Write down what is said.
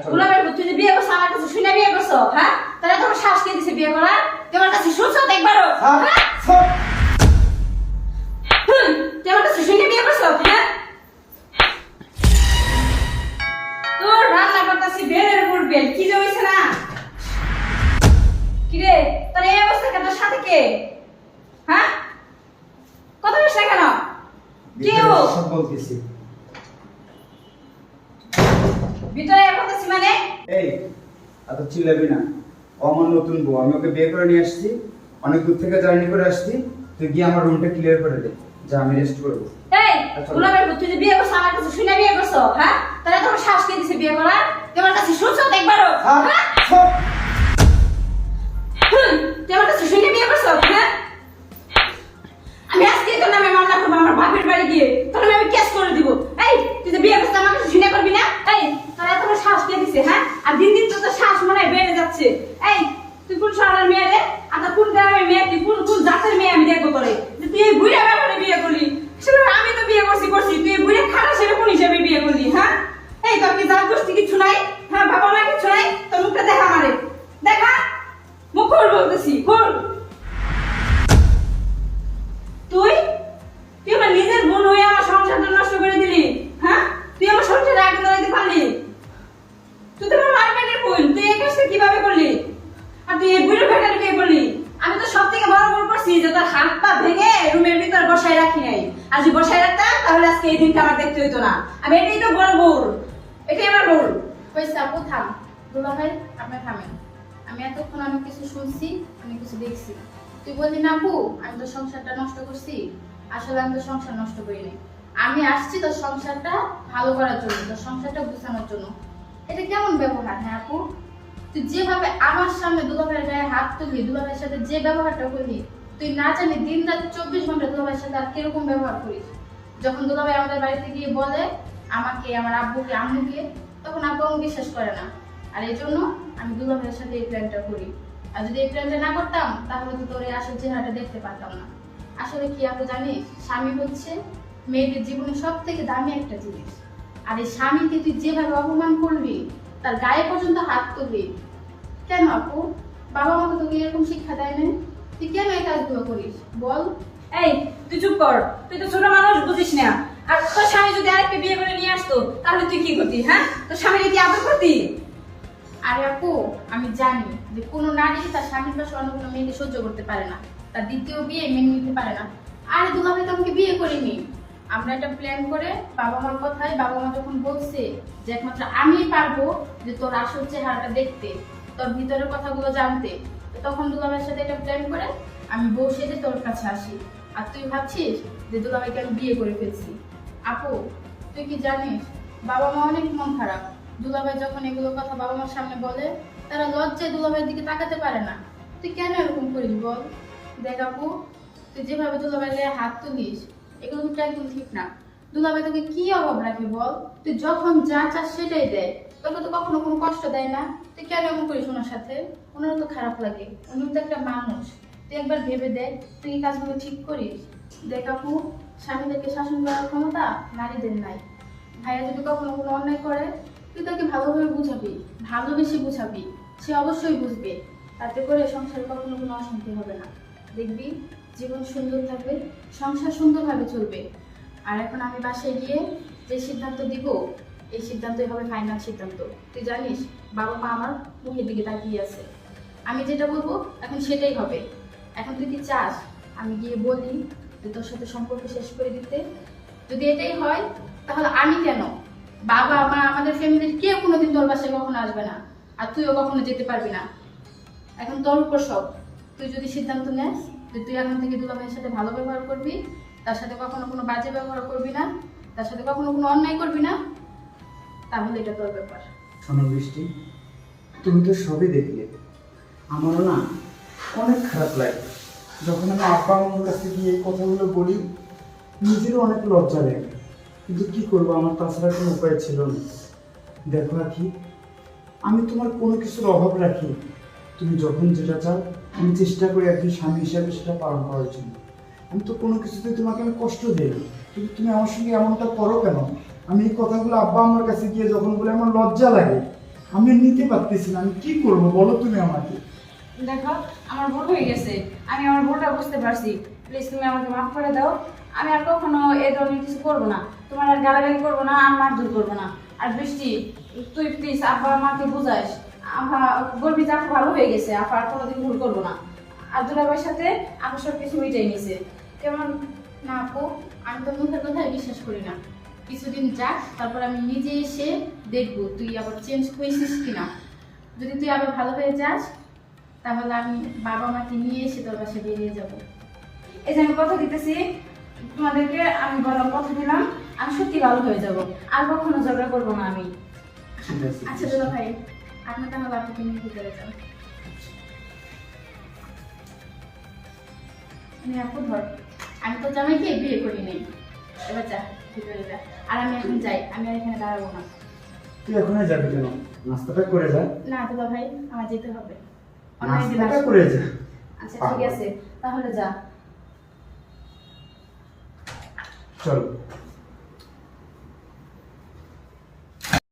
গোলাপের তুই যে বিয়ে করছ আমার কাছে শুনে বিয়ে করছ, হ্যাঁ? তাহলে তোমার শ্বাস কে দিছে বিয়ে করার? তোমার কাছে শুনছো একবারও? হ্যাঁ? তুই আমার কাছে শুনে বিয়ে করছ, হ্যাঁ? তোর রান্না করতেছি বেলের উপর বেল, কি যে হইছে না? কি রে, তোর এই অবস্থা কেন? তোর সাথে কে? হ্যাঁ? কথা বলিস না কেন? কেউ সব বলতেছি। ভিতরে বলতেছি মানে? এই এত চিল্লাবি না। ও আমার নতুন বউ, আমি ওকে বিয়ে করে নিয়ে আসছি, অনেক দূর থেকে জার্নি করে আসছি। তুই গিয়ে আমার রুমটা ক্লিয়ার করে দে, যা আমি রেস্ট করবো। এই গোলাপের তুই যে বিয়ে করছ আমার কাছে শুনে বিয়ে করছ, হ্যাঁ? তাহলে তোমার শ্বাস কে দিছে বিয়ে করার? তোমার কাছে শুনছো একবারও? হ্যাঁ? তুই আমার কাছে শুনে বিয়ে করছ, হ্যাঁ? আমি আজকে তোর নামে মামলা করবো আমার বাপের বাড়ি গিয়ে, তোর নামে আমি কেস করে দিব। এই তুই যে বিয়ে করছ আমার কাছে শুনে করবি না? এই তাহলে তোমার শ্বাস কে দিছে, হ্যাঁ? আর দিন দিন তো তোর শ্বাস মনে হয় বেড়ে যাচ্ছে। এই তুই কোন শহরের মেয়ে রে? আর কোন গ্রামের মেয়ে? তুই কোন জাতের মেয়ে আমি দেখবো তোরে? যে তুই এই বুড়া ব্যাপারে বিয়ে করলি? সেটা আমি তো বিয়ে করছি তুই এই বুড়া খারাপ সেটা কোন হিসেবে বিয়ে করলি, হ্যাঁ? এই তোর কি জাত গোষ্ঠী কিছু নাই? হ্যাঁ, বাবা মা কিছু নাই? তোর মুখটা দেখা আমারে, দেখা মুখ খোল বলতেছি, খোল। তুই তুই আমার নিজের বোন হয়ে আমার সংসারটা নষ্ট করে দিলি, হ্যাঁ? তুই আমার সংসারে আগুন লাগাইতে পারলি? তুই তো আমার মার পেটের বোন, তুই এই কাজটা কিভাবে করলি? আর তুই এই বুড়ো বেটারে বিয়ে করলি? আমি তো সব থেকে বড় ভুল করছি যে তোর হাত পা ভেঙে রুমের ভিতর বসায় রাখি নাই। আর যদি বসায় রাখতাম তাহলে আজকে এই দিনটা আমার দেখতে হইতো না। আমি এটাই তো বড় ভুল, এটাই আমার ভুল। হয়েছে আপু, থাম। দুলা ভাই, আপনি থামেন। আমি এতক্ষণ অনেক কিছু শুনছি, অনেক কিছু দেখছি। তুই বললি না আপু আমি তো সংসারটা নষ্ট করছি। আসলে আমি তো সংসার নষ্ট করিনি। আমি আসছি তোর সংসারটা ভালো করার জন্য, তোর সংসারটা গুছানোর জন্য। এটা কেমন ব্যবহার? হ্যাঁ আপু, তুই যেভাবে আমার সামনে দুলাভাইয়ের গায়ে হাত তুললি, দুলাভাইয়ের সাথে যে ব্যবহারটা করলি, তুই না জানি দিন রাত 24 ঘন্টা দুলাভাইয়ের সাথে আর কিরকম ব্যবহার করিস। যখন দুলাভাই আমাদের বাড়িতে গিয়ে বলে আমাকে, আমার আব্বুকে, আম্মুকে, তখন আব্বু আমাকে বিশ্বাস করে না। আর এই জন্য আমি দুলাভাইয়ের সাথে এই প্ল্যানটা করি। আর যদি এই প্ল্যানটা না করতাম তাহলে তো তোর এই আসল চেহারাটা দেখতে পারতাম না। আসলে কি আপু জানিস, স্বামী হচ্ছে মেয়েদের জীবনে সব থেকে দামি একটা জিনিস। আর এই স্বামীকে তুই যেভাবে অপমান করবি, তার গায়ে পর্যন্ত হাত তুলবি, কেন আপু? বাবা মা তো তোকে এরকম শিক্ষা দেয় না। তুই কেন এই কাজগুলো করিস বল? এই তুই চুপ কর, তুই তো ছোট মানুষ, বুঝিস না। আর তোর স্বামী যদি আরেকটা বিয়ে করে নিয়ে আসতো তাহলে তুই কি করতি? হ্যাঁ, তোর স্বামীকে কি আদর করতি? আরে আপু, আমি জানি যে কোনো নারী তার স্বামীর পাশে অন্য কোনো মেয়েকে সহ্য করতে পারে না, তার দ্বিতীয় বিয়ে মেনে নিতে পারে না। আরে দুলাভাই তো আমাকে বিয়ে করিনি। আমরা একটা প্ল্যান করে বাবা মার কথায়, বাবা মা যখন বলছে যে একমাত্র আমিই পারবো যে তোর আসল চেহারাটা দেখতে, তোর ভিতরের কথাগুলো জানতে, তো তখন দুলাভাইয়ের সাথে একটা প্ল্যান করে আমি বউ সেজে তোর কাছে আসি। আর তুই ভাবছিস যে দুলাভাইকে আমি বিয়ে করে ফেলছি। আপু, তুই কি জানিস বাবা মা অনেক মন খারাপ। দুলাভাই যখন এগুলো কথা বাবা মার সামনে বলে, তারা লজ্জায় দুলাভাইয়ের দিকে তাকাতে পারে না। তুই কেন এরকম করিস বল? দেখ আপু, তুই যেভাবে দুলাভাইয়ের গায়ে হাত তুলিস, এগুলো কিন্তু একদম ঠিক না। দুলাভাই তোকে কি অভাব রাখে বল? তুই যখন যা চাস সেটাই দেয়, তোকে তো কখনো কোনো কষ্ট দেয় না। তুই কেন এমন করিস ওনার সাথে? ওনারও তো খারাপ লাগে, উনি তো একটা মানুষ। তুই একবার ভেবে দেখ, তুই এই কাজগুলো ঠিক করিস? দেখ আপু, স্বামীদেরকে শাসন করার ক্ষমতা নারীদের নাই। ভাইয়া যদি কখনো কোনো অন্যায় করে, তুই তাকে ভালোভাবে বুঝাবি, ভালোবেসে বুঝাবি, সে অবশ্যই বুঝবে। তাতে করে সংসারে কখনো কোনো অশান্তি হবে না। দেখবি জীবন সুন্দর থাকবে, সংসার সুন্দরভাবে চলবে। আর এখন আমি বাসায় গিয়ে যে সিদ্ধান্ত দিব, এই সিদ্ধান্তই হবে ফাইনাল সিদ্ধান্ত। তুই জানিস বাবা মা আমার মুখের দিকে তাকিয়ে আছে, আমি যেটা বলবো এখন সেটাই হবে। এখন তুই কি চাস আমি গিয়ে বলি যে তোর সাথে সম্পর্ক শেষ করে দিতে? যদি এটাই হয় তাহলে আমি কেন, বাবা মা, আমাদের ফ্যামিলির কেউ কোনোদিন তোর বাসায় কখনো আসবে না, আর তুইও কখনো যেতে পারবি না। এখন তোর উপর সব। তুই যদি সিদ্ধান্ত নেস যে তুই এখন থেকে দুলাভাইয়ের সাথে ভালো ব্যবহার করবি, তার সাথে কখনো কোনো বাজে ব্যবহার করবি না, তার সাথে কখনো কোনো অন্যায় করবি না, তাহলে এটা তোর ব্যাপার। শোনো বৃষ্টি, তুমি তো সবই দেখলে। আমারও না অনেক খারাপ লাগে যখন আমি আব্বা আমার কাছে গিয়ে এই কথাগুলো বলি, নিজেরও অনেক লজ্জা লাগে। কিন্তু কি করবো, আমার তাছাড়া কোনো উপায় ছিল না। দেখো আখি, আমি তোমার কোনো কিছুর অভাব রাখি। তুমি যখন যেটা চাও আমি চেষ্টা করি একজন স্বামী হিসাবে সেটা পালন করার জন্য। আমি তো কোনো কিছুতে তোমাকে আমি কষ্ট দিই, কিন্তু তুমি আমার সঙ্গে এমনটা করো কেন? আমি এই কথাগুলো আব্বা আমার কাছে গিয়ে যখন বলে আমার লজ্জা লাগে। আমি আর নিতে পারতেছি না, আমি কি করব বলো তুমি আমাকে। দেখো আমার ভুল হয়ে গেছে, আমি আমার ভুলটা বুঝতে পারছি, প্লিজ তুমি আমাকে মাফ করে দাও। আমি আর কখনো এই ধরনের কিছু করবো না, তোমার আর গালাগালি করবো না, আর মারধর করবো না। আর বৃষ্টি, তুই প্লিজ আব্বা আমাকে বুঝাইস, আফা বলবি যে আপু ভালো হয়ে গেছে, আপা আর কোনোদিন ভুল করবো না। আর দুলাভাইয়ের সাথে আপু সব কিছু মিটাই নিছে। কেমন? না আপু, আমি তো মুখের কথায় বিশ্বাস করি না। কিছুদিন যাক, তারপর আমি নিজে এসে দেখবো তুই আবার চেঞ্জ হয়েছিস কিনা। যদি তুই আবার ভালো হয়ে যাস, তাহলে আমি বাবা মাকে নিয়ে এসে তোর বাসায় বেরিয়ে যাবো। এই যে আমি কথা দিতেছি তোমাদেরকে, আমি বললাম কথা দিলাম, আমি সত্যি ভালো হয়ে যাব, আর কখনো ঝগড়া করবো না আমি। ঠিক আছে। আচ্ছা দাদা ভাই, আপনি তাহলে আপুকে নিয়ে ভিতরে যান। আপু ধর, আমি তো জামাইকে বিয়ে করি নাই, এবার যা ভিতরে যা। আর আমি এখন যাই, আমি আর এখানে দাঁড়াবো না। তুই এখনই যাবি কেন? নাস্তাটা করে যা। না দাদা ভাই, আমার যেতে হবে। অনেক দিন নাস্তাটা আসবো। করে যা। আচ্ছা ঠিক আছে, তাহলে যা। চলো।